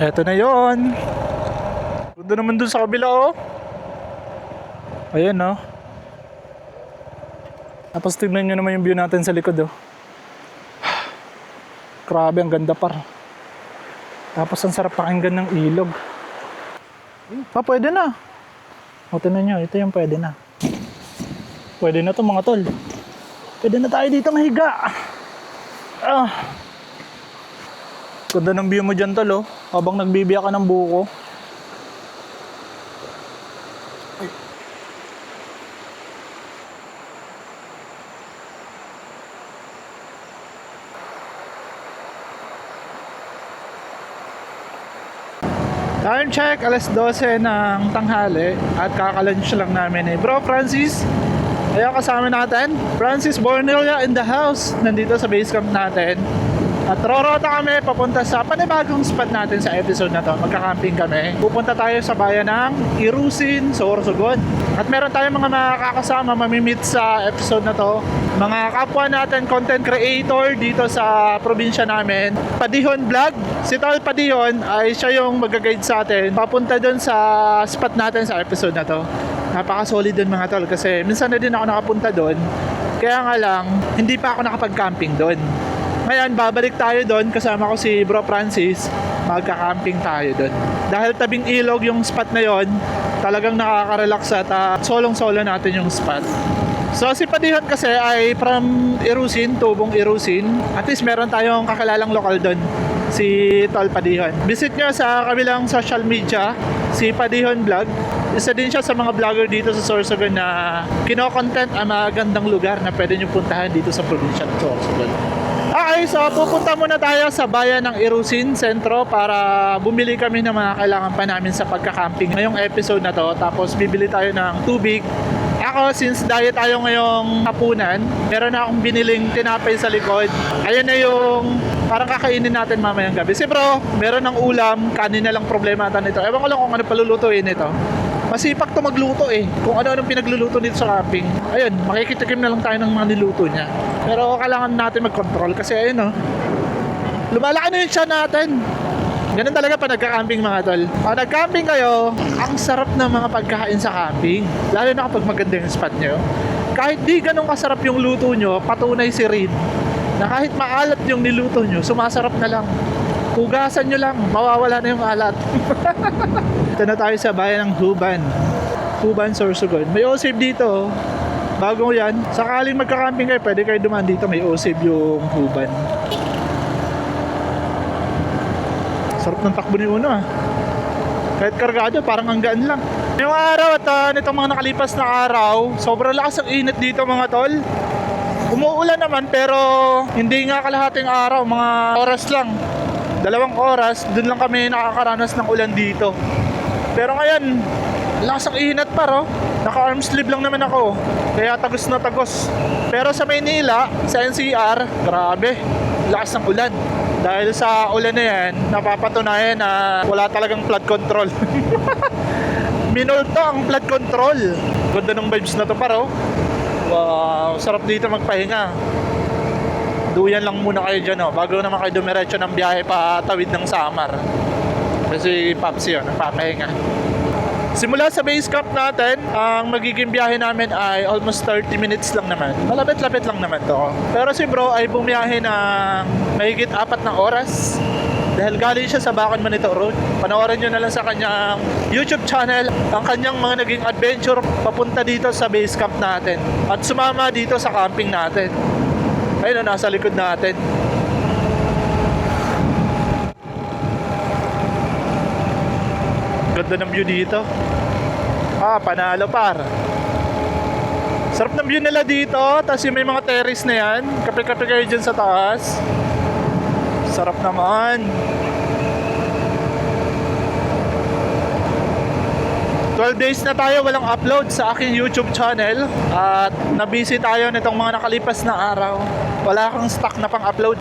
Eto na yon. Ganda naman dun sa kabila oh. Ayan oh. Tapos tignan nyo naman yung view natin sa likod oh. Grabe, ang ganda par. Tapos ang sarap pakinggan ng ilog. Pwede na. O tignan nyo, ito yung pwede na. Pwede na to mga tol. Pwede na tayo dito mahiga. Ganda ng view mo dyan tol oh. Habang nagbibiyak ka ng buko. Time check, alas 12 ng tanghali at kakalunch lang namin eh. Bro Francis, kaya kasama natin Francis Bornelia in the house. Nandito sa base camp natin. At rorota kami papunta sa panibagong spot natin sa episode na to. Magka-camping kami. Pupunta tayo sa bayan ng Irusin, Sorsogon. At meron tayong mga makakasama mamimit sa episode na to. Mga kapwa natin content creator dito sa probinsya namin. Padihon Vlog. Si Tol Padihon ay siya yung mag-guide sa atin papunta dun sa spot natin sa episode na to. Napaka-solid dun mga tol kasi minsan na din ako nakapunta dun. Kaya nga lang, hindi pa ako nakapag-camping dun. Ngayon, babalik tayo doon kasama ko si Bro Francis. Magka-camping tayo doon. Dahil tabing ilog yung spot na yon, talagang nakaka-relax at solong-solo natin yung spot. So si Padihon kasi ay from Irusin, Tubong Irusin. At least meron tayong kakilalang lokal doon, si Tol Padihon. Visit nyo sa kabilang social media, si Padihon Vlog. Isa din siya sa mga vlogger dito sa Sorsogon na kino-content ang magandang lugar na pwede nyo puntahan dito sa probinsya ng Sorsogon. Okay, so pupunta muna tayo sa bayan ng Irusin Sentro para bumili kami ng mga kailangan pa namin sa pagka-camping ngayong episode na to. Tapos bibili tayo ng tubig. Ako, since diet tayo ngayong hapunan, meron na akong biniling tinapay sa likod. Ayan na yung parang kakainin natin mamayang gabi. Si bro, meron ng ulam, kanin na lang problema ata nito. Ewan ko lang kung ano palulutuin ito. Masipag to magluto eh. Kung ano-anong pinagluluto dito sa camping. Ayun, makikitikim na lang tayo ng mga niluto niya. Pero kailangan natin mag-control kasi ayun oh. Lumalaki na yung tiyan natin. Ganun talaga pa nagka-camping mga tol. Pag nag-camping kayo, ang sarap ng mga pagkain sa camping. Lalo na kapag maganda yung spot nyo. Kahit di ganun kasarap yung luto nyo, patunay si Reed na kahit maalat yung niluto nyo, sumasarap na lang. Hugasan nyo lang, mawawala na yung alat. Ito na tayo sa bayan ng Huban. Huban, Sorsogon. May OSAVE dito. Bago yan. Sakaling magka-camping kayo, pwede kayo dumaan dito. May OSAVE yung Huban. Sarap ng takbo ni Uno ah. Kahit kargado, parang ang gaan lang. Yung araw at nitong mga nakalipas na araw, sobrang lakas ang init dito mga tol. Umuulan naman pero hindi nga kalahating araw, mga oras lang. 2 oras, dun lang kami nakakaranas ng ulan dito. Pero ngayon, lakas ang init pa oh. Naka-arm sleeve lang naman ako. Kaya tagos na tagos. Pero sa Maynila, sa NCR, grabe, lakas ng ulan. Dahil sa ulan na yan, napapatunayan na wala talagang flood control. Minulto ang flood control. Ganda ng vibes na to paro. Wow, sarap dito magpahinga. Duyan lang muna kayo dyan bago naman kayo dumiretso ng biyahe pa tawid ng Samar. Kasi Papsi yun, nagpapahinga. Simula sa base camp natin, ang magiging biyahe namin ay almost 30 minutes lang naman. Malapit-lapit lang naman to. Pero si bro ay bumiyahe ng mahigit 4 na oras. Dahil galing siya sa Bacon Manito Road. Panoorin nyo na lang sa kanyang YouTube channel ang kanyang mga naging adventure papunta dito sa base camp natin. At sumama dito sa camping natin. Ayun nasa likod natin. Ganda ng view dito. Panalo par. Sarap ng view nila dito. Tapos yung may mga terrace na yan. Kape-kape kayo dyan sa taas. Sarap naman. 12 days na tayo walang upload sa aking YouTube channel. At nabisi tayo nitong mga nakalipas na araw. Wala kang stock na pang upload.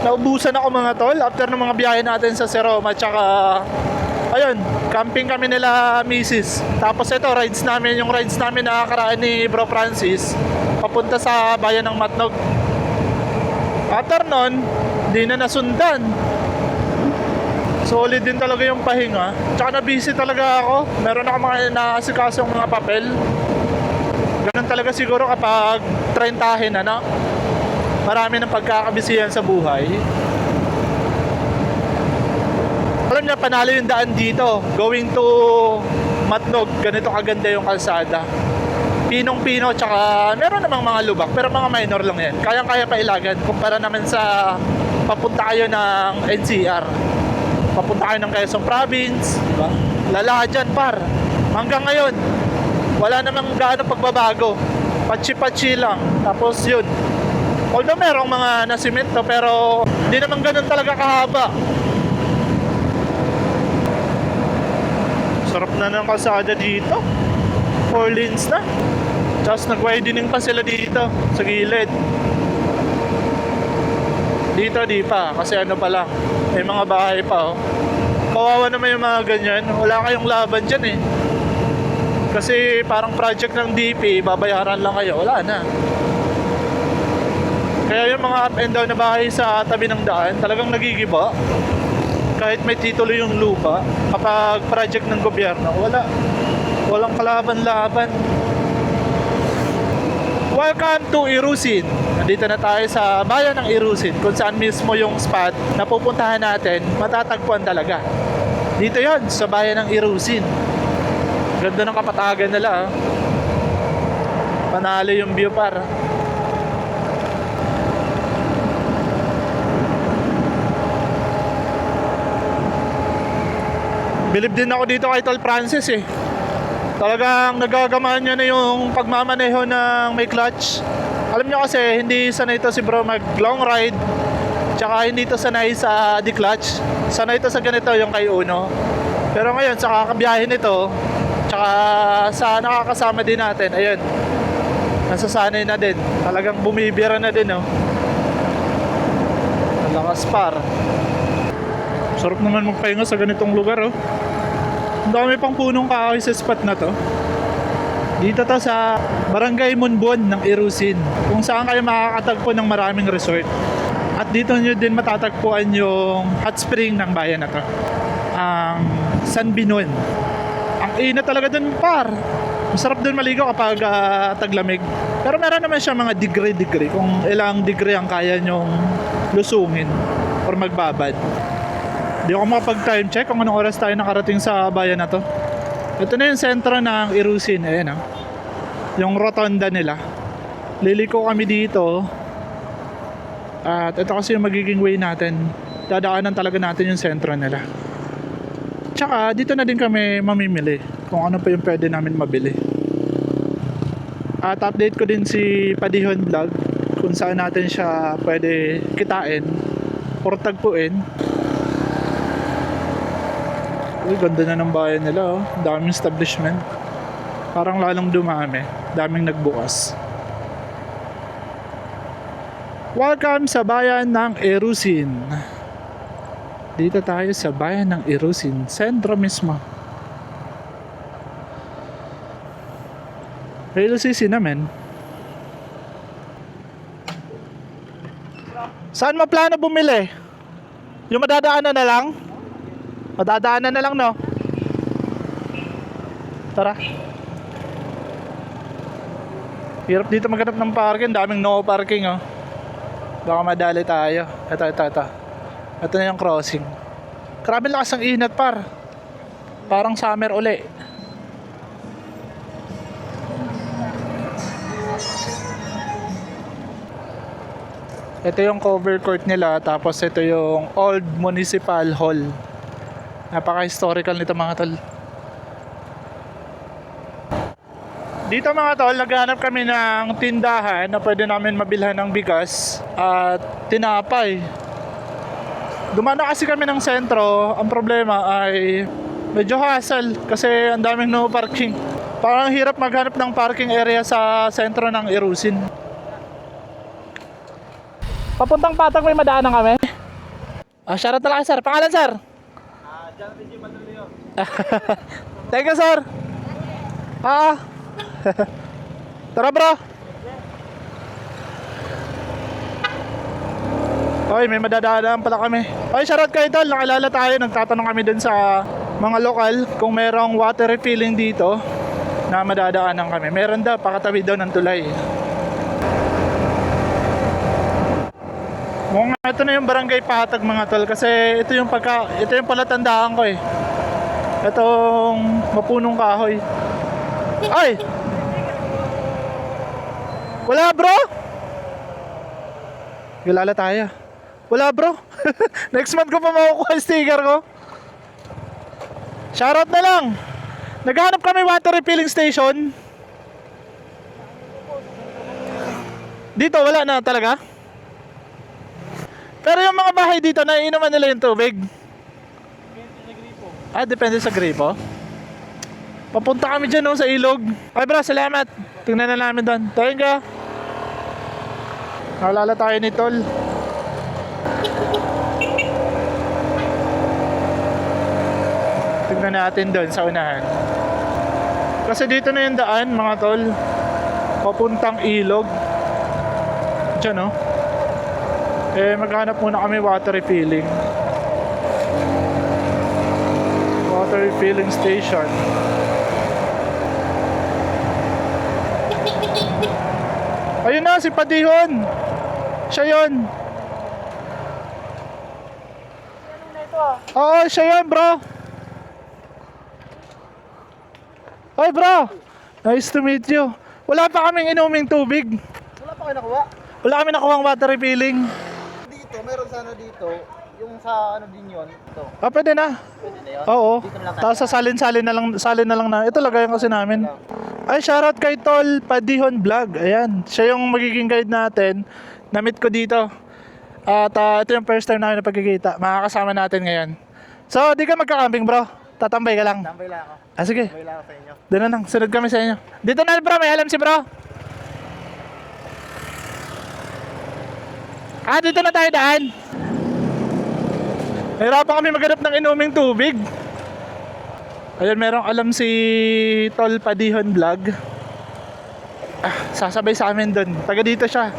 Naubusan ako mga tol after ng mga biyahe natin sa Seroma. Tsaka ayun, camping kami nila misis. Tapos ito, yung rides namin nakakaraan ni Bro Francis papunta sa bayan ng Matnog. After nun, di na nasundan. Solid din talaga yung pahinga. Tsaka na-busy talaga ako. Meron ako mga naasikasong mga papel. Ganun talaga siguro kapag 30 ano. Marami ng pagkakabisihan sa buhay. Alam niya, panalo yung daan dito. Going to Matnog, ganito kaganda yung kalsada. Pinong-pino, tsaka meron namang mga lubak, pero mga minor lang yan. Kayang-kaya pa ilagan, kumpara naman sa papunta kayo ng NCR. Papunta kayo ng Quezon Province, diba? Lala dyan, par. Hanggang ngayon, wala namang gaano pagbabago. Patsi-patsi lang. Tapos yun. Although merong mga nasimento, pero hindi naman ganun talaga kahaba. Sarap na ng kalsada dito. 4 lanes na. Tapos nag-widening pa sila dito sa gilid. Dito di pa kasi ano pa lang, may mga bahay pa oh. Kawawa naman yung mga ganyan. Wala kayong laban dyan eh. Kasi parang project ng DP, babayaran lang kayo. Wala na. Kaya yung mga up and down na bahay sa tabi ng daan talagang nagigiba. Kahit may titulo yung lupa, kapag project ng gobyerno, walang kalaban-laban. Welcome to Irusin. Nandito na tayo sa bayan ng Irusin, kung saan mismo yung spot na pupuntahan natin, matatagpuan talaga. Dito yon sa bayan ng Irusin. Ganda ng kapatagan nila. Panalo yung view par. Bilib din ako dito kay Tol Francis eh. Talagang nagagamaan niya na yung pagmamaneho ng may clutch. Alam niyo kasi hindi sanay ito si bro mag long ride. Tsaka hindi ito sanay sa di-clutch. Sanay ito sa ganito yung kay Uno. Pero ngayon sa kakabiyahin nito, tsaka sa nakakasama din natin, ayun. Nasasanay na din. Talagang bumibira na din oh. Lakas par. Sarap naman magpahinga sa ganitong lugar oh. Ang dami pang punong kahoy sa spot na to. Dito to sa Barangay Monbon ng Irusin, kung saan kayo makakatagpo ng maraming resort. At dito nyo din matatagpuan yung hot spring ng bayan na to, ang San Binon. Ang init talaga dun par. Masarap dun maligo kapag taglamig. Pero meron naman siya mga degree kung ilang degree ang kaya nyong lusungin or magbabad. Di ako makapag-time check kung anong oras tayo nakarating sa bayan na to. Ito na yung sentro ng Irusin. Ayan oh. Yung rotonda nila. Liliko kami dito. At ito kasi yung magiging way natin. Dadaanan talaga natin yung sentro nila. Tsaka dito na din kami mamimili kung ano pa yung pwede namin mabili. At update ko din si Padihon Vlog kung saan natin siya pwede kitain or tagpuin. Uy, ganda na ng bayan nila oh. Daming establishment. Parang lalong dumami. Daming nagbukas. Welcome sa bayan ng Irusin. Dito tayo sa bayan ng Irusin, sentro mismo. Irusin naman. Saan mo plano bumili? Yung madadaanan na lang? Madadaanan na lang, no? Tara. Hirap dito maghanap ng parking. Daming no parking, oh. Baka madali tayo. Ito. Ito na yung crossing. Grabe lakas ang inat, par. Parang summer uli. Ito yung cover court nila. Tapos ito yung Old Municipal Hall. Napaka-historical nito mga tol. Dito mga tol, naghanap kami ng tindahan na pwede namin mabilhan ng bigas at tinapay. Dumana kasi kami ng sentro. Ang problema ay medyo hassle kasi ang daming no parking. Parang hirap maghanap ng parking area sa sentro ng Irusin. Papuntang Patag may madaanan kami. Shoutout na lang sir. Pangalan sir? Thank you sir. Tara bro. Okay, may madadaanan pala kami. Okay, shoutout kayo tol. Nakilala tayo. Nagtatanong kami dun sa mga lokal kung merong water refilling dito na madadaanan kami. Meron daw, pakatabi daw ng tulay. Mukhang ito na yung barangay Patag mga tol kasi ito yung palatandaan ko eh. Itong mapunong kahoy. Ay! Wala bro! Kilala tayo. Wala bro. Next month ko pa makukuha yung sticker ko. Shoutout na lang. Naghanap kami water refilling station. Dito wala na talaga. Pero yung mga bahay dito, naiinuman nila yung tubig. Depende sa gripo. Papunta kami dyan no, sa ilog. Ay bro, salamat. Tingnan na namin doon. Thank you. Naalala tayo ni Tol. Tingnan natin doon sa unahan. Kasi dito na yung daan mga Tol. Papuntang ilog. Diyan no. Maghanap muna kami water refilling. Water refilling station. Ayun na si Padihon. Siya yun. Oo, siya yun bro. Ay bro, nice to meet you. Wala pa kaming inuming tubig. Wala pa kayo nakuha? Wala kami nakuhang water refilling. Dito, meron sana dito. Yung sa ano din yun. Ito. Pwede na. Pwede na yun? Oo. Dito na lang tayo. Tapos salin na lang na. Ito lagayan kasi namin. Ay, shoutout kay Tol Padihon Vlog. Ayan, siya yung magiging guide natin. Na-meet ko dito. At ito yung first time namin na pagkikita. Makakasama natin ngayon. So, di ka magka-camping bro. Tatambay ka lang. Tambay lang ako. Sige. Tambay lang ako sa inyo. Doon na lang. Sunod kami sa inyo. Dito na bro. May alam si bro. Dito na tayo daan. Nahirapan kami maghanap ng inuming tubig. Ayun, merong alam si Tol Padihon Vlog. Sasabay sa amin doon. Taga dito siya.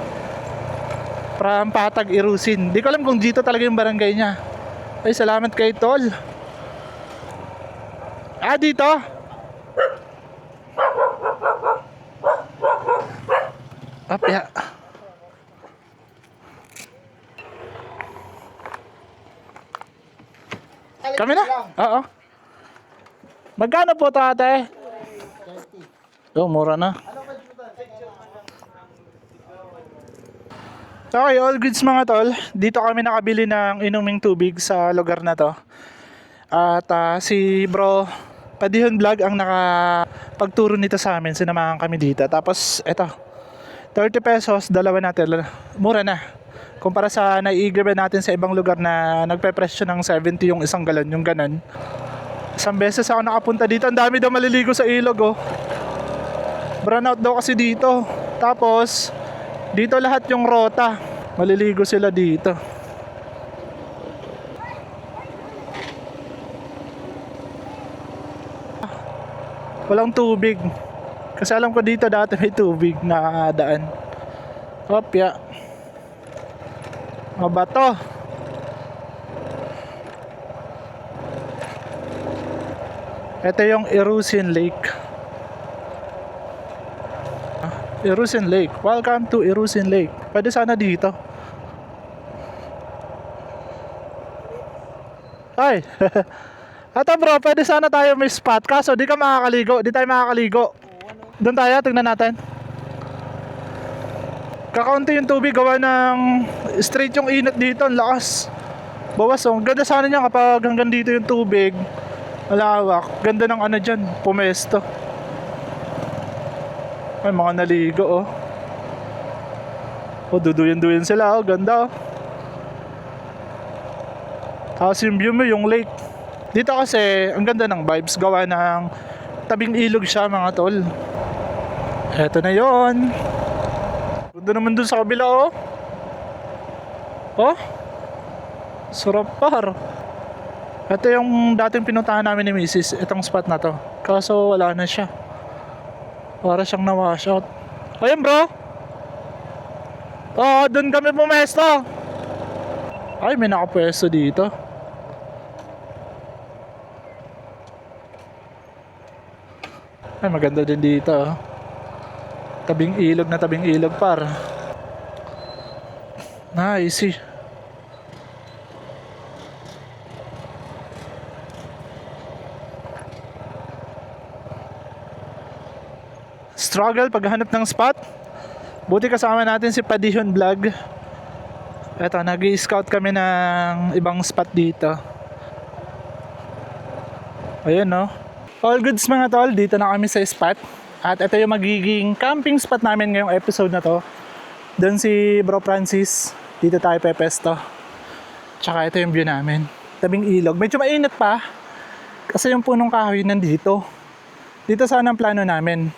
From Patag, Irusin. Di ko alam kung dito talaga yung barangay niya. Ay, salamat kay Tol. Dito. Apya. Kami na? Oo. Magkano po ito ate? 30. Oh, mura na. Okay, all goods mga tol. Dito kami nakabili ng inuming tubig sa lugar na to. At si bro Padihon Vlog ang nakapagturo nito sa amin. Sinamahan kami dito. Tapos eto, 30 pesos, dalawa natin. Mura na. Kumpara sa naiigaban natin sa ibang lugar na nagpe-presyo ng 70 yung isang galon, yung ganon. Isang beses ako nakapunta dito. Ang dami daw maliligo sa ilog oh. Brownout daw kasi dito. Tapos dito lahat yung rota. Maliligo sila dito. Walang tubig. Kasi alam ko dito dati may tubig na daan. Opya. Mga bato. Ito yung Irusin Lake. Irusin Lake. Welcome to Irusin Lake. Pwede sana dito. Ay. Ato bro, pwede sana tayo may spot. Kaso di ka makakaligo. Di tayo makakaligo. Doon tayo, tignan natin. Kakaunti yung tubig. Gawa ng straight yung init dito. Ang lakas. Bawas oh. Ganda sana niya kapag hanggang dito yung tubig. Malawak. Ganda ng ano dyan. Pumesto. May mga naligo oh. Oh, duduyan-duyan sila oh. Ganda oh. Tapos yung view mo yung lake. Dito kasi ang ganda ng vibes. Gawa ng tabing ilog siya mga tol. Eto na yon. Ganda naman dun sa kabila oh. Oh. Sarap par. Ito yung dating pinuntahan namin ni Mrs. Itong spot na to. Kaso wala na siya. Para siyang na-wash out. Ayan bro. Oo, dun kami pumesto. Ay, may nakapwesto dito. Ay, maganda din dito. Oh. Tabing ilog na tabing ilog par. Nice. Struggle paghanap ng spot. Buti kasama natin si Padihon Vlog. Eto, nag-i-scout kami ng ibang spot dito. Ayun no. All goods mga tol, dito na kami sa spot. At ito yung magiging camping spot namin ngayong episode na to. Doon si Bro Francis. Dito tayo pepesto. Tsaka ito yung view namin. Tabing ilog. Medyo mainit pa. Kasi yung punong kahoy nandito. Dito sana ang plano namin.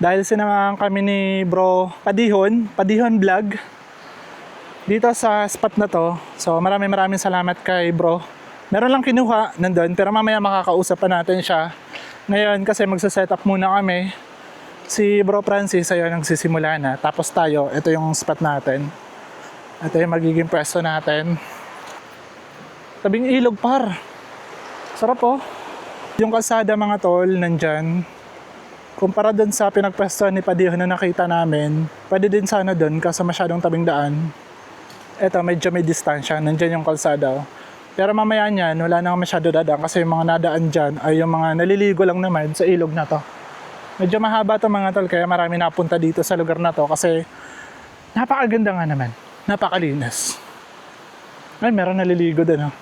Dahil sinamahan kami ni Bro Padihon Vlog. Dito sa spot na to. So maraming salamat kay Bro. Meron lang kinuha nandun. Pero mamaya makakausap pa natin siya. Ngayon kasi magsa-set up muna kami. Si Bro Francis ayun nagsisimula na. Tapos tayo, ito yung spot natin. Ito yung magiging pwesto natin. Tabing ilog par. Sarap oh. Yung kalsada mga tol nandyan. Kumpara dun sa pinagpwestohan ni Padihon na nakita namin, pwede din sana dun kasi masyadong tabing daan. Ito medyo may distansya. Nandyan yung kalsada oh. Pero mamaya niyan, wala na masyado dadaan kasi yung mga nadaan dyan ay yung mga naliligo lang naman sa ilog na to. Medyo mahaba to mga tol kaya marami napunta dito sa lugar na to kasi napakaganda nga naman. Napakalinis. Ay, meron naliligo din oh.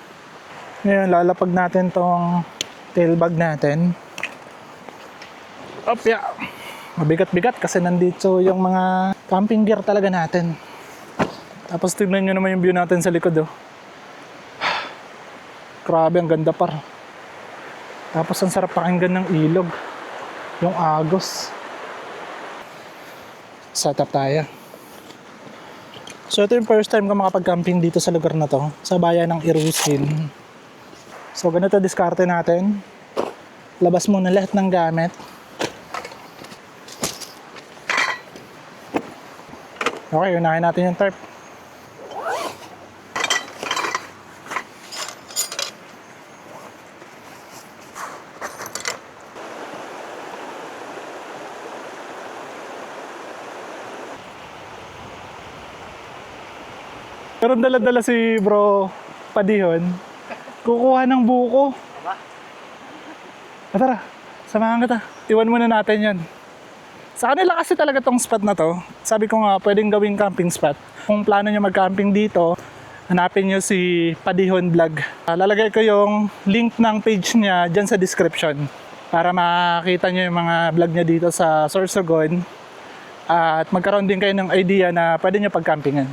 Ngayon, lalapag natin tong tail bag natin. Opya! Mabigat-bigat kasi nandito yung mga camping gear talaga natin. Tapos tignan nyo naman yung view natin sa likod oh. Grabe, ang ganda par. Tapos ang sarap pakinggan ng ilog. Yung agos. Set up tayo. So ito yung first time ko makapag-camping dito sa lugar na to. Sa bayan ng Irusin. So ganito diskarte natin. Labas muna lahat ng gamit. Okay, unahin natin yung tarp. Pero dala-dala si Bro Padihon. Kukuha ng buko. Tara, samahan kita. Iwan muna natin yan. Sa kanila kasi talaga tong spot na to. Sabi ko nga, pwedeng gawing camping spot. Kung plano nyo mag-camping dito, hanapin nyo si Padihon Vlog. Lalagay ko yung link ng page niya dyan sa description. Para makita nyo yung mga vlog niya dito sa Sorsogon. At magkaroon din kayo ng idea na pwede nyo pag-campingan.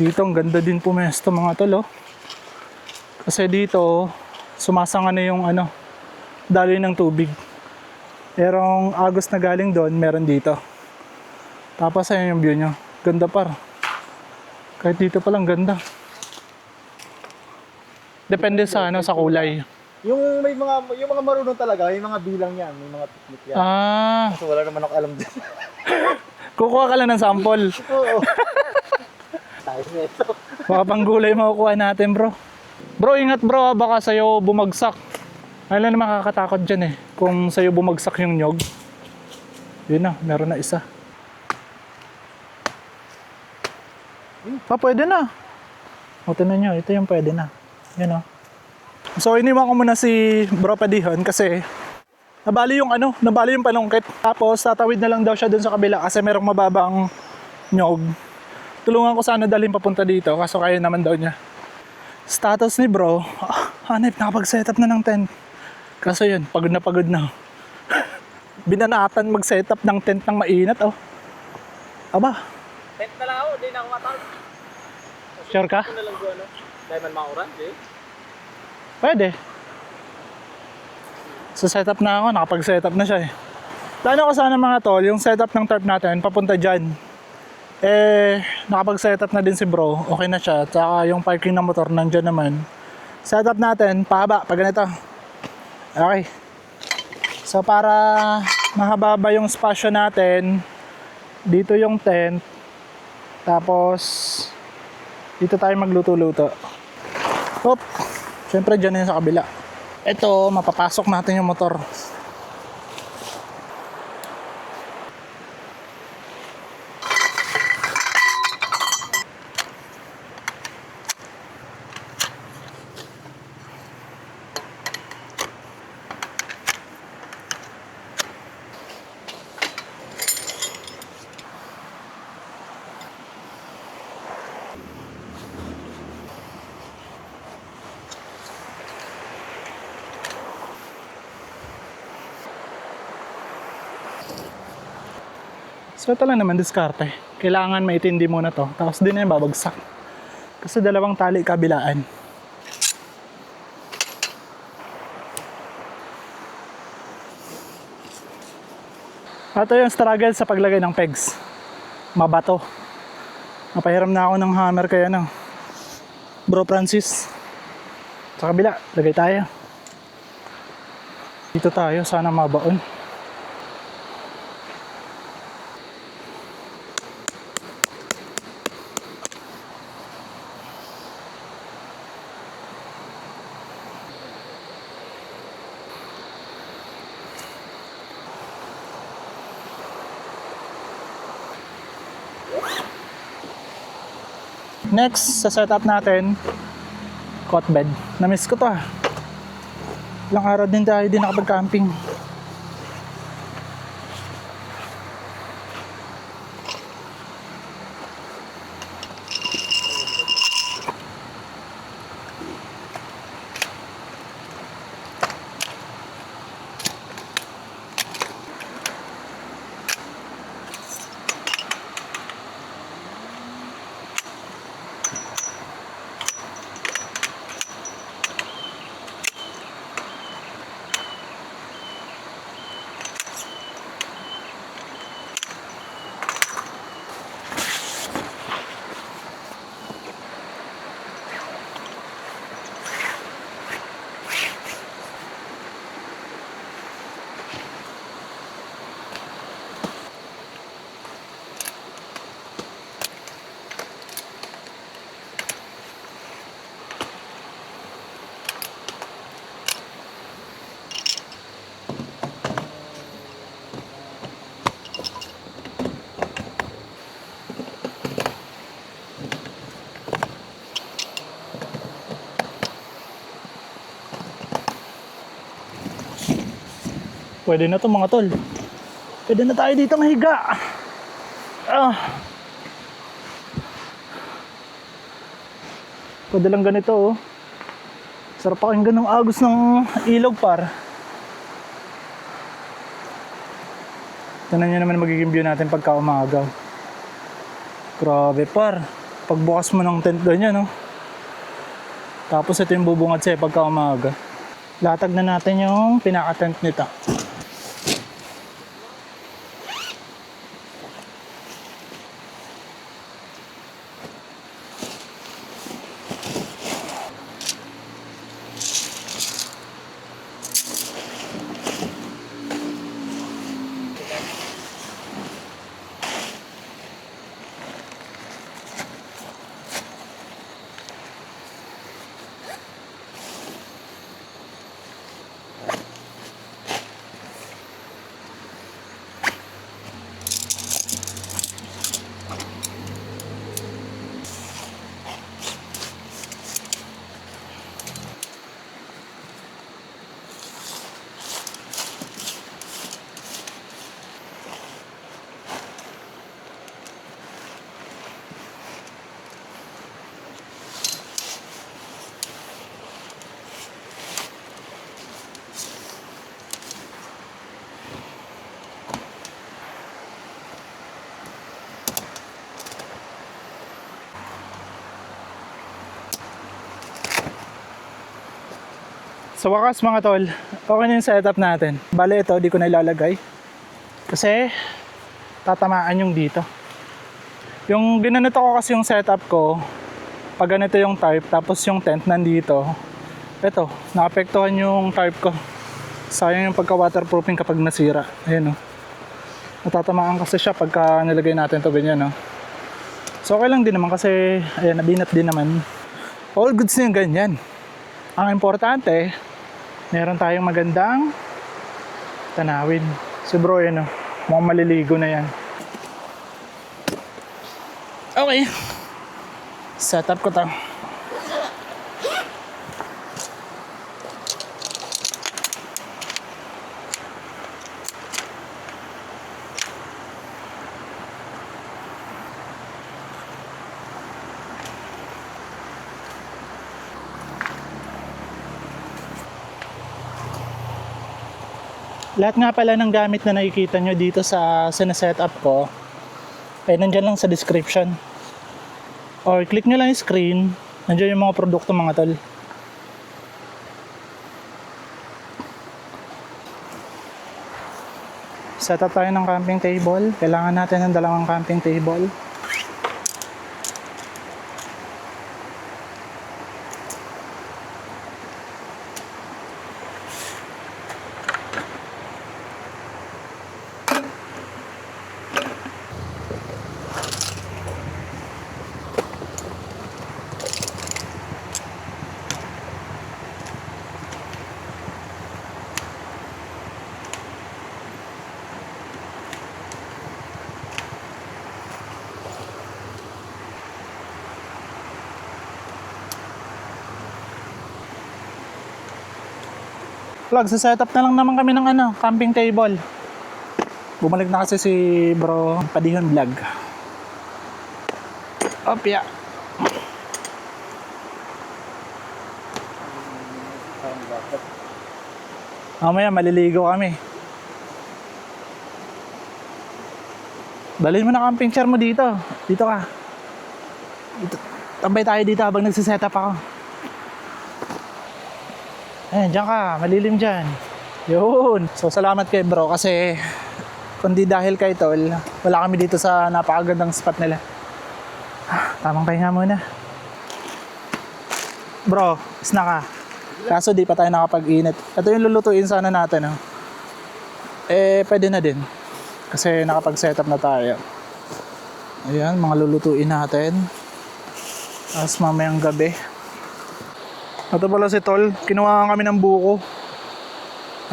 Dito ang ganda din pumesto mga tol oh. Kasi dito sumasanga na yung daloy ng tubig. Merong agos na galing doon, meron dito. Tapos ayun yung view nyo. Ganda par. Kahit dito palang ganda. Depende sa sa kulay. Yung mga marunong talaga, yung mga bilang yan, may mga technique yan. Kasi wala naman ako alam din. Kukuha ka lang ng sample. Oo. Tayo nito. Baka pang gulay makukuha natin bro. Bro, ingat bro, baka sa'yo bumagsak. Ay lang naman makakatakot dyan eh. Kung sa'yo bumagsak yung nyog. Yun na, meron na isa. Pwede na. O, tinan nyo, ito yung pwede na. Yan o. So, iniwan ko muna si Bro Padihon kasi nabali yung panungkit. Tapos, tatawid na lang daw siya dun sa kabila kasi merong mababang nyog. Tulungan ko sana dalhin papunta dito kaso kaya naman daw niya. Status ni bro, hanip nakapag-setup na ng tent. Kaso yun, pagod na. Binanatan mag-setup ng tent ng mainat oh. Aba. Tent na lang ako, di na ako matawag. Sure ka? Ito na lang doon, Diamond Mauran, di? Pwede. So setup na ako, nakapag-setup na siya eh. Plano ko sana mga tol, yung setup ng tarp natin papunta dyan. Nakapag-setup na din si bro, okay na siya. Tsaka yung parking ng motor nandyan naman. Setup natin, pahaba, pag ganito. Okay. So para mahaba yung spasyo natin, dito yung tent. Tapos, dito tayo magluto-luto. Hop. Siyempre dyan na yun sa kabila. Ito, mapapasok natin yung motor. So ito lang naman diskarte. Kailangan maitindi muna to. Tapos din na yung babagsak. Kasi dalawang tali kabilaan. Ito yung struggle sa paglagay ng pegs. Mabato. Napahiram na ako ng hammer kaya no. Bro Francis. Sa kabila, lagay tayo. Dito tayo, sana mabaon. Next, sa setup natin, cot bed. Na-miss ko to ah. Ilang araw din tayo din nakapag-camping. Pwede na to mga tol. Pwede na tayo dito mahiga. Pwede lang ganito oh. Sarap pakinggan ng agos ng ilog par. Tignan nyo naman magiging view natin pagka umagaw. Grabe par. Pagbukas mo ng tent ganyan no. Tapos ito yung bubungad sa'yo pagka umaga. Latag na natin yung pinaka-tent nito. Sa wakas mga tol, okay na yung setup natin. Bale ito, di ko na ilalagay. Kasi tatamaan yung dito. Yung ginanito ko kasi yung setup ko, pag ganito yung tarp, tapos yung tent nandito. Ito, naapektuhan yung tarp ko. Sayang yung pagka-waterproofing kapag nasira. Ayan o. Natatamaan kasi siya pagka nilagay natin to ganyan o. So okay lang din naman kasi, ayan, nabinat din naman. All goods na yung ganyan. Ang importante, meron tayong magandang tanawin. Si bro yun, mukhang maliligo na yan. Okay. Set up ko to. Lahat nga pala ng gamit na nakikita nyo dito sa sinasetup ko ay nandyan lang sa description. Or click nyo lang yung screen, nandyan yung mga produkto mga tol. Setup tayo ng camping table. Kailangan natin ng dalawang camping table. Vlog, sa setup na lang naman kami ng camping table. Bumalik na kasi si bro Padihon Vlog. Opya. Mamaya maliligo kami. Dalhin mo na camping chair mo dito. Dito ka. Dito. Tambay tayo dito habang nagsisetup ako. Ayan, dyan ka. Malilim dyan. Yun. So, salamat kay bro kasi kundi dahil kay tol, wala kami dito sa napakagandang spot nila. Tamang pahinga muna. Bro, isna ka. Kaso di pa tayo nakapag-init. Ito yung lulutuin sana natin. Pwede na din. Kasi nakapag-setup na tayo. Ayan, mga lulutuin natin. Tapos mamayang gabi. Ito pala si tol. Kinuha kami ng buko.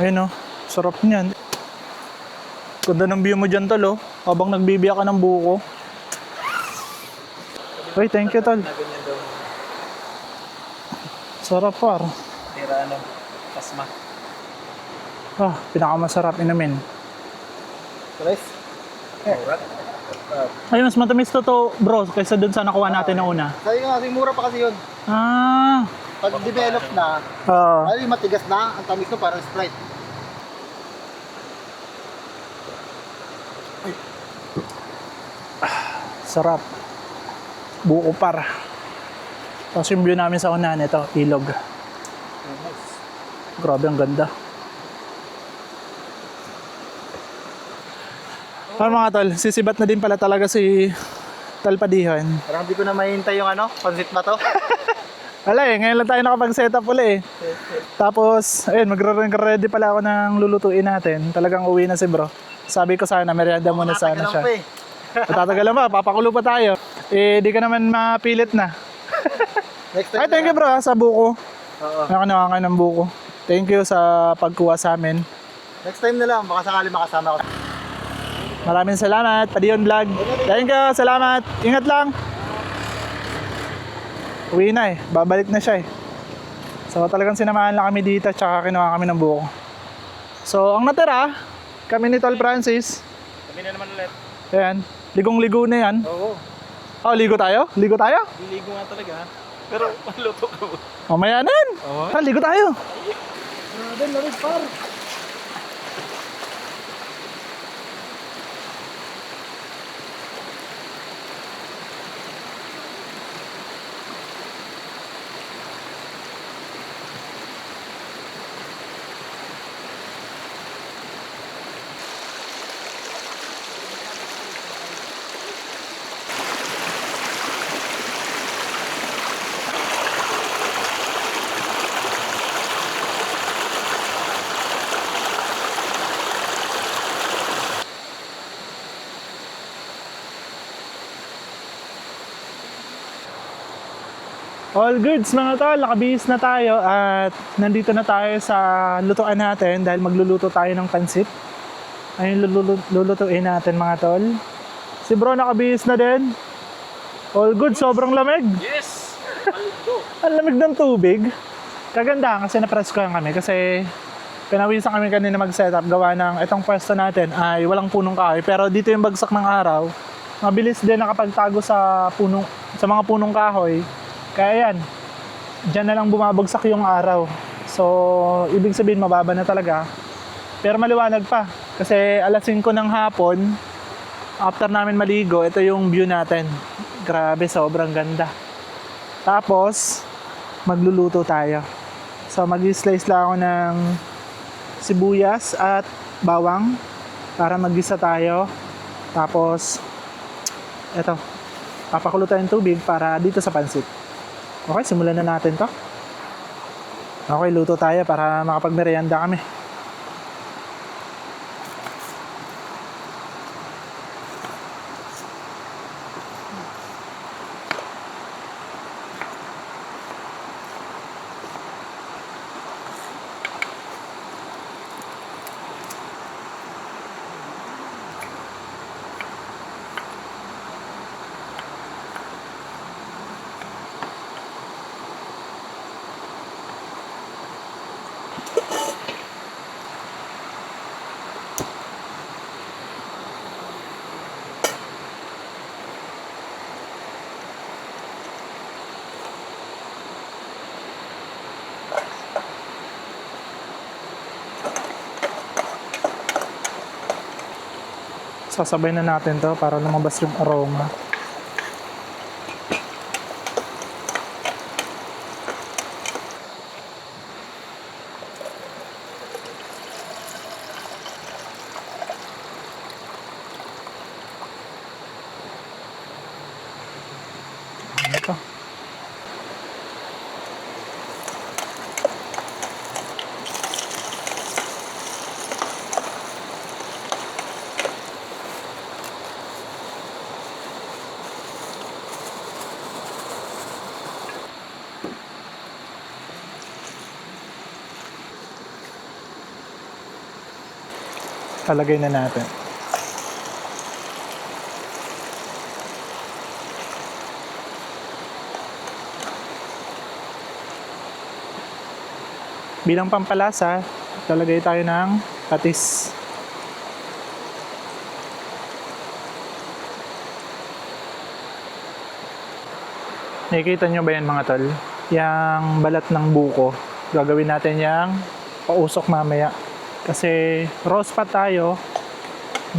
Ayun sarap niyan. Ganda ng view mo dyan tol habang nagbibiyak ka ng buko. Uy, thank you tol. Sarap par. Tira pasma. Pinakamasarap inumin. Guys. Ay, mas matamis to bro kaysa dun sa nakuha natin na una. Sabi nga, mura pa kasi yun. Pag develop na, ay matigas na, ang tamis ko parang Sprite. Sarap. Buko par. Tapos yung view namin sa unahan, ito, ilog. Grabe, ang ganda. Parang mga tol, sisibat na din pala talaga si Tol Padihon. Parang hindi ko na mahintay yung pansit ba to? Wala ngayon lang tayo nakapag-setup uli Tapos, ayun, magre-ready pala ako ng lulutuin natin. Talagang uwi na si bro. Sabi ko sana, merienda muna sana siya. Tatagalan pa, papakulo pa tayo. Di ka naman mapilit na. Next time. Ay, thank you bro sa buko. Oo. Nakanawa ka ng buko. Thank you sa pagkuha sa amin. Next time na lang, baka sakali makasama ko. Maraming salamat, Padihon Vlog. Thank you, salamat. Ingat lang. Uwi na babalik na siya So talagang sinamahan lang kami dito tsaka kinuha kami ng buko. So ang natira, kami ni Tol Francis. Kami na naman ulit. Ayan, ligong-ligo na yan. Oo. Ligo tayo? Ligo tayo? Liligo nga talaga. Pero maluto ka mo. Mamaya na yan. Ligo tayo. Grabe, narid par. All goods mga tol, nakabihis na tayo at nandito na tayo sa lutuan natin dahil magluluto tayo ng pansit. Ayun lulutuin natin mga tol. Si bro nakabihis na din. All good, sobrang lamig. Yes! Ang lamig ng tubig. Kaganda kasi napreskuhan kami kasi pinawisan kami kanina mag-setup gawa ng itong pwesto natin ay walang punong kahoy. Pero dito yung bagsak ng araw, mabilis din nakapagtago sa mga punong kahoy. Kaya yan, dyan na lang bumabagsak yung araw. So, ibig sabihin mababa na talaga. Pero maliwanag pa. Kasi alas 5 ng hapon, after namin maligo, ito yung view natin. Grabe, sobrang ganda. Tapos, magluluto tayo. So, mag-slice lang ako ng sibuyas at bawang para mag-gisa tayo. Tapos, eto, papakulo tayo ng tubig para dito sa pansit. Okay, simulan na natin to. Okay, luto tayo para makapagmerienda kami. Sasabay na natin to para lumabas yung aroma. Ito. Talagay na natin. Bilang pampalasa, talagay tayo ng patis. Nakikita nyo ba yan mga tol? Yang balat ng buko. Gagawin natin yang pausok mamaya. Kasi roast pa tayo,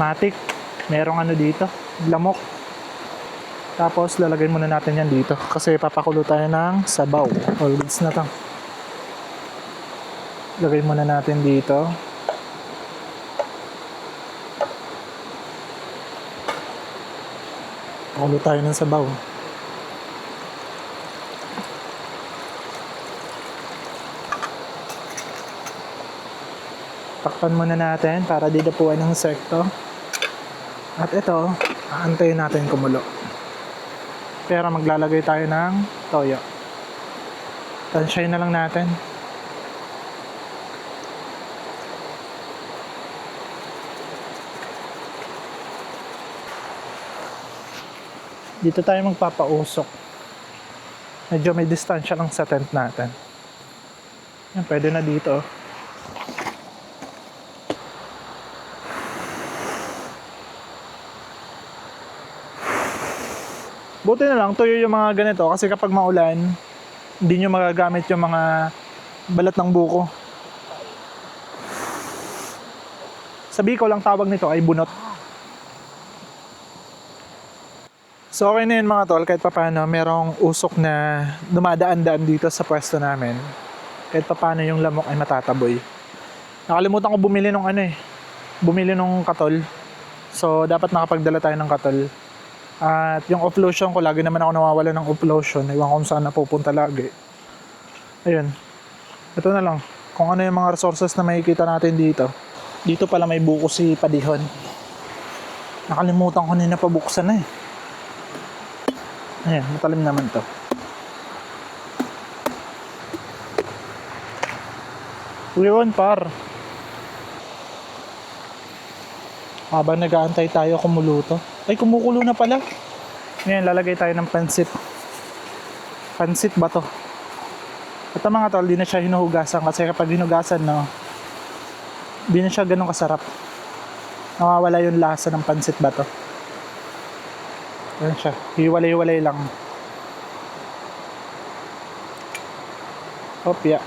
matik, merong ano dito, lamok. Tapos lalagay muna natin yan dito kasi papakulo tayo ng sabaw. All goods na to. Lagay muna natin dito. Pakulo tayo ng sabaw. Takpan muna natin para di dapuan ng insekto. At ito, aantayin natin kumulo. Pero maglalagay tayo ng toyo. Tansyahin na lang natin. Dito tayo magpapausok. Medyo may distansya lang sa tent natin. Yan, pwede na dito. Buti na lang, tuyo yung mga ganito kasi kapag maulan, hindi nyo magagamit yung mga balat ng buko. Sa Bicol, ang tawag nito ay bunot. So okay na yun mga tol, kahit papaano merong usok na dumadaan-daan dito sa pwesto namin. Kahit papaano yung lamok ay matataboy. Nakalimutan ko bumili nung bumili nung katol. So dapat nakapagdala tayo ng katol. At yung off lotion ko, lagi naman ako nawawala ng off lotion. Iwan ko kung saan napupunta lagi. Ayun. Ito na lang. Kung ano yung mga resources na makikita natin dito. Dito pala may buko si Padihon. Nakalimutan ko na napabuksan na eh. Ayan, matalim naman to. Yun par. Habang nag-aantay tayo kumuluto. Ay, kumukulo na pala. Ngayon, lalagay tayo ng pansit. Pansit ba to? Ito mga tol, di na siya hinuhugasan kasi kapag hinugasan, no, di na siya ganun kasarap. Nawawala yung lasa ng pansit ba to. Yan siya. Hiwalay-hiwalay lang. Opya.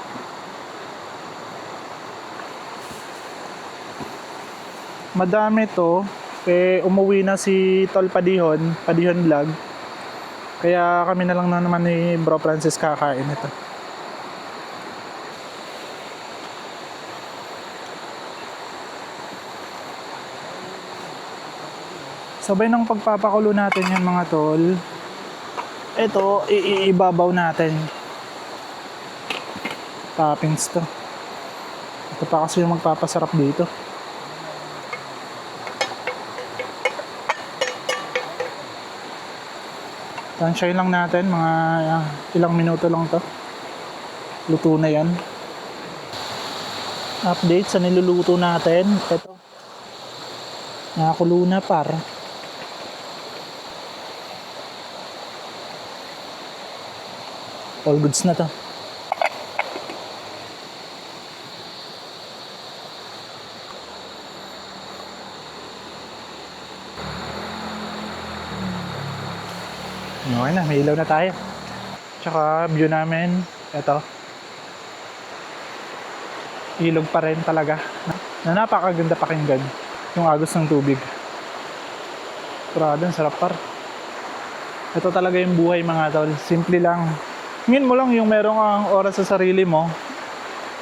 Madami to. Umuwi na si Tol Padihon Vlog. Kaya kami na lang na naman ni Bro Francis kakain ito. Sabay ng pagpapakulo natin yan mga tol. Ito, iibabaw natin. Toppings to. Ito pa kasi yung magpapasarap dito. Tansyahin lang natin, mga ilang minuto lang to. Luto na yan. Update sa niluluto natin. Ito. Nakakulo na par. All goods na to. Okay na, may ilaw na tayo. Tsaka view namin, ito. Ilog pa rin talaga. Na napakaganda pakinggan. Yung agos ng tubig. Grabe, ang sarap par. Ito talaga yung buhay mga tol. Simple lang. Ngayon mo lang yung merong ang oras sa sarili mo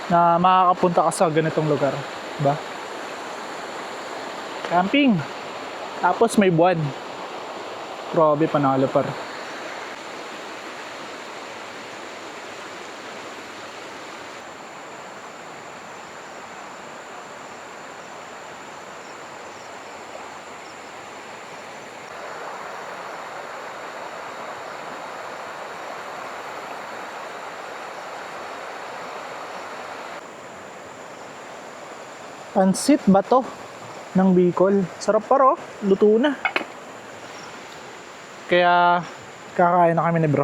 na makakapunta ka sa ganitong lugar. Diba? Camping. Tapos may buwan. Grabe, panalo par. Pansit ba to? Ng Bicol. Sarap pa luto na. Kaya kakain na kami ni bro.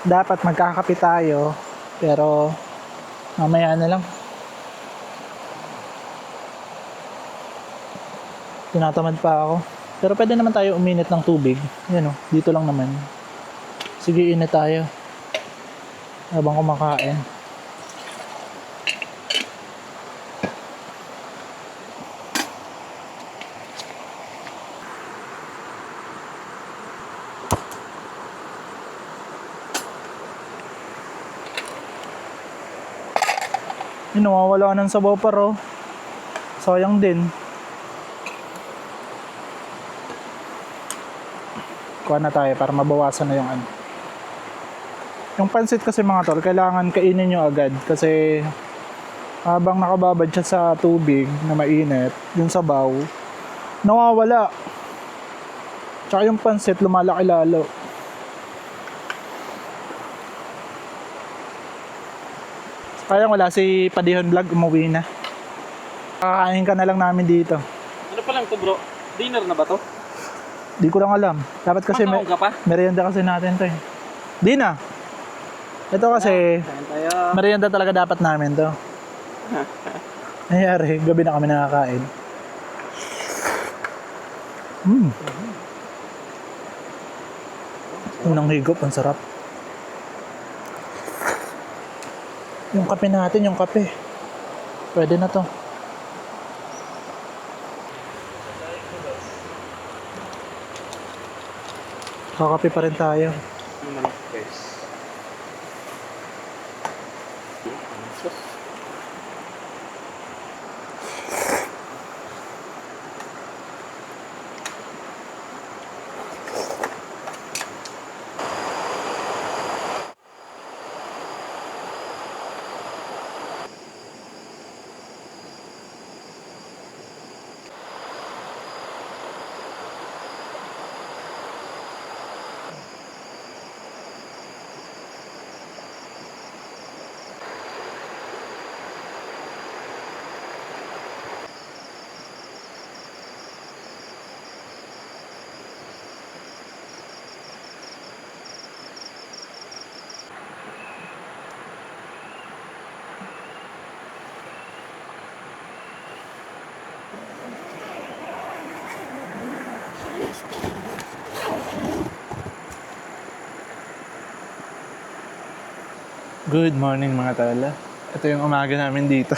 Dapat magkakape tayo, pero mamaya na lang. Tinatamad pa ako. Pero pwede naman tayo uminit ng tubig. Yan dito lang naman. Sige, init tayo. Habang kumakain. Nawawala ng sabaw pa sayang din. Kuha na tayo para mabawasan na yung yung pansit kasi mga tol, kailangan kainin nyo agad kasi habang nakababad siya sa tubig na mainit, yung sabaw nawawala. Tsaka yung pansit lumalaki lalo. Kaya wala si Padihon Vlog, umuwi na. Kakain ka na lang namin dito. Ano pa lang to bro? Dinner na ba to? Di ko lang alam. Dapat kasi Matawag ka pa? merienda kasi natin to Di na. Ito kasi merienda talaga dapat namin to. Nangyari, gabi na kami nakakain. Unang higop, ang sarap. Yung kape natin, yung kape. Pwede na to. Kakape pa rin tayo. Good morning mga tala. Ito yung umaga namin dito.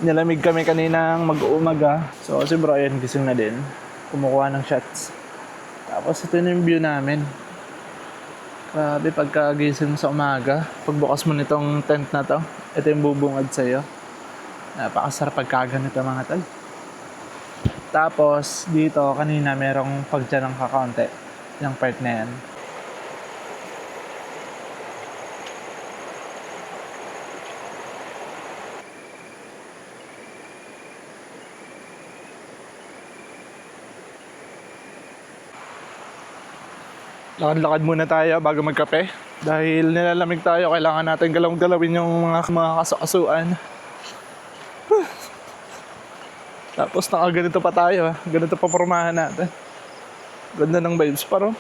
Nilamig kami kaninang mag-uumaga. So si bro, ayan, gising na din. Kumukuha ng shots. Tapos ito na yung view namin. Grabe, pagkagising mo sa umaga, pagbukas mo nitong tent na to, ito yung bubungad sa'yo. Napakasarap pagkaganito mga tal. Tapos dito, kanina merong pagdyan ng kakaunti. Yung part na yan. Lakad-lakad muna tayo bago magkape. Dahil nilalamig tayo, kailangan natin galawin yung mga kasukasuan. Tapos nakaganito pa tayo. Ganito pa pormahan natin. Ganda ng vibes pa ro.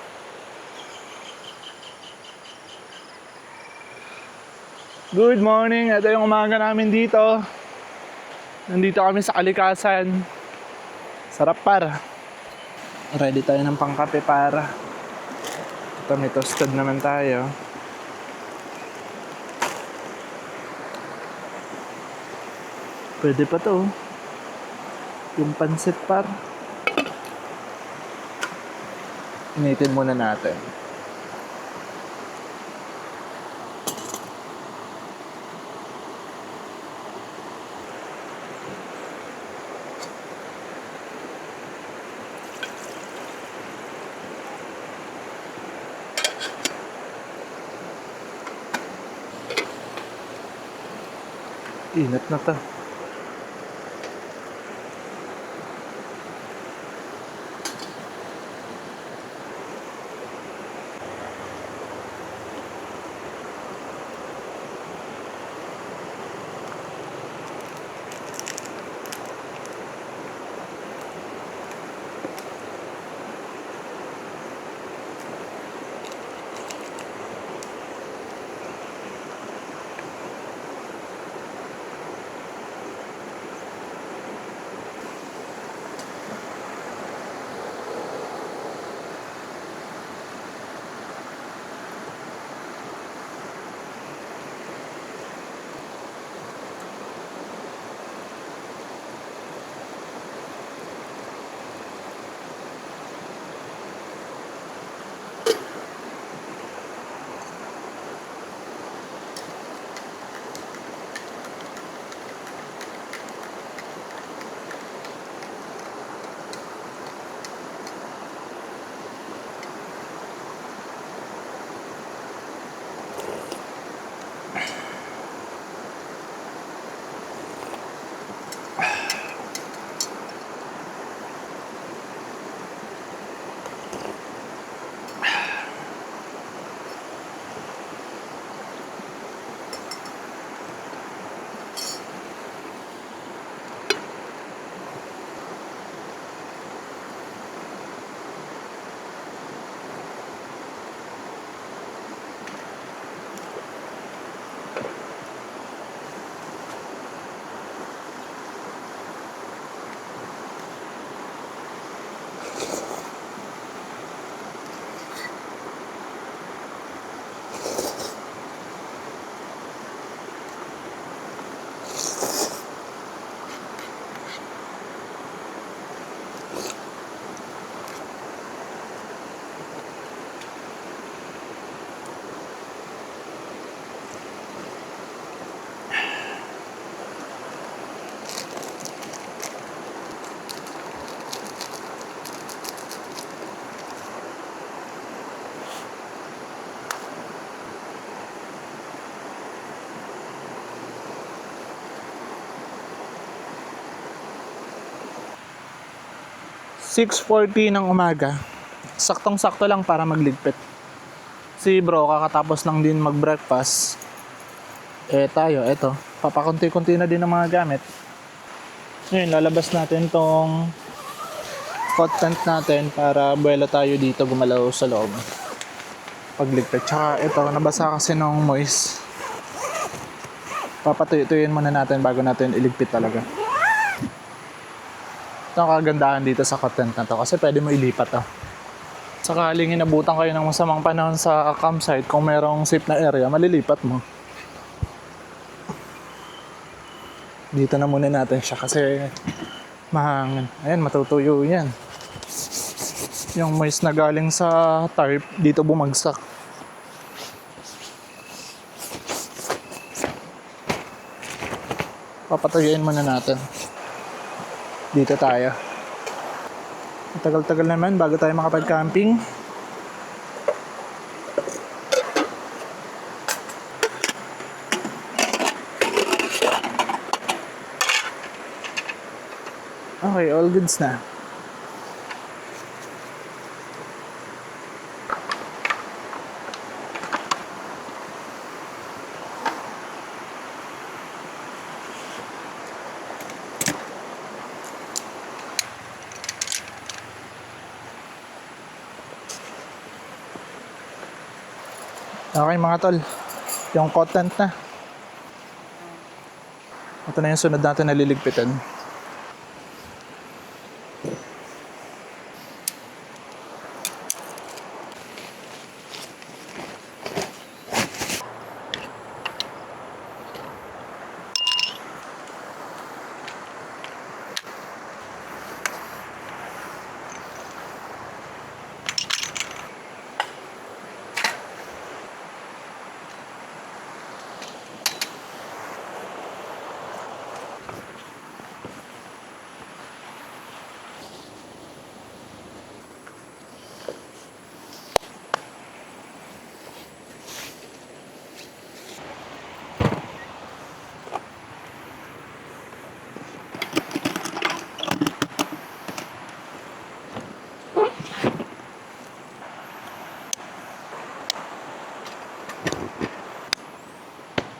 Good morning! Ito yung umaga namin dito. Nandito kami sa Kalikasan. Sarap para. Ready tayo ng pangkape para. Ito, may toasted naman tayo. Pwede pa to. Yung pansit par. Initin muna natin. Init na to. (6:40) ng umaga. Saktong-sakto lang para magligpit. Si bro, kakatapos lang din mag-breakfast. Tayo, eto. Papakunti-kunti na din ang mga gamit. Ngayon, lalabas natin tong hot tent natin para buwelo tayo dito gumalaw sa loob. Pagligpit. Tsaka ito, nabasa kasi ng moist. Papatuyo-tuyuin muna natin bago natin iligpit talaga. Ito ang kagandahan dito sa content na to kasi pwede mo ilipat Sakaling inabutan kayo ng masamang panahon sa campsite, kung merong safe na area, malilipat mo. Dito na muna natin siya kasi mahangin. Ayan, matutuyo yan. Yung moist na galing sa tarp, dito bumagsak. Papatuyuin muna natin. Dito tayo. Tagal-tagal naman bago tayo makapag-camping. Okay, all goods na. Okay mga tol, yung content na. Ito na yung sunod natin na liligpitin.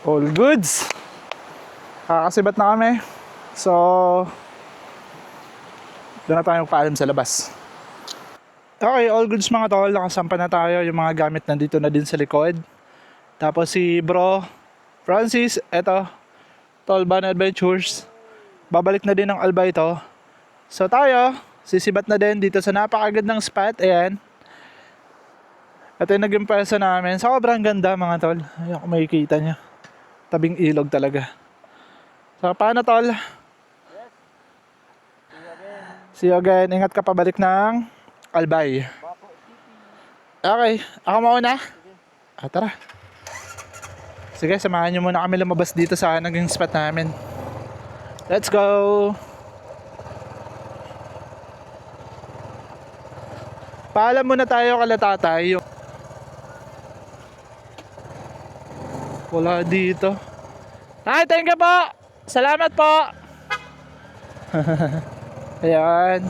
All goods. Kakasibat na kami. So, doon na tayo magpaalam sa labas. Okay, all goods mga tol. Nakasampa na tayo. Yung mga gamit nandito na din sa likod. Tapos si bro Francis, eto, Tolban Adventures. Babalik na din ng Albay ito. So tayo, sisibat na din dito sa napakagandang spot. Ayan. Ito yung naging pwesto namin. Sobrang ganda mga tol. Ayan kung makikita nyo. Tabing ilog talaga. So paano tol? See you again. Ingat ka pabalik ng Albay. Okay, ako mauna. Tara. Sige, samahan nyo muna kami lumabas dito sa naging spot namin. Let's go! Paalam muna tayo kala tatay. Wala dito. Tay, thank you po! Salamat po! Ayan.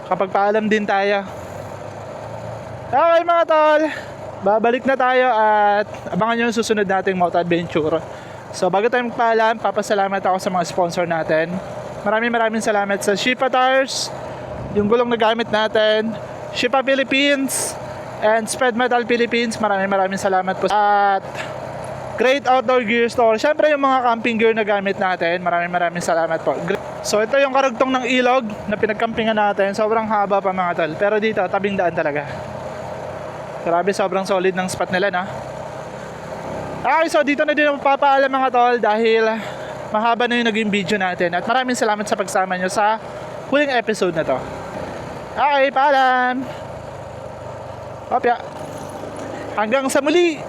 Kapag paalam din tayo. Okay mga tol. Babalik na tayo at abangan nyo yung susunod nating moto adventure. So bago tayo magpaalam, papasalamat ako sa mga sponsor natin. Maraming salamat sa Shipa Tires, yung gulong na gamit natin, Shipa Philippines, and Spread Metal Philippines. Maraming salamat po. At Great Outdoor Gear Store. Siyempre yung mga camping gear na gamit natin. Maraming salamat po. So ito yung karugtong ng ilog na pinagkampingan natin. Sobrang haba pa mga tol. Pero dito, tabing daan talaga. Grabe, sobrang solid ng spot nila na. Okay, so dito na din magpapaalam mga tol dahil mahaba na yung naging video natin. At maraming salamat sa pagsama nyo sa huling episode na to. Okay, paalam! Hopya! Hanggang sa muli!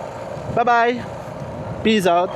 Bye-bye! Peace out!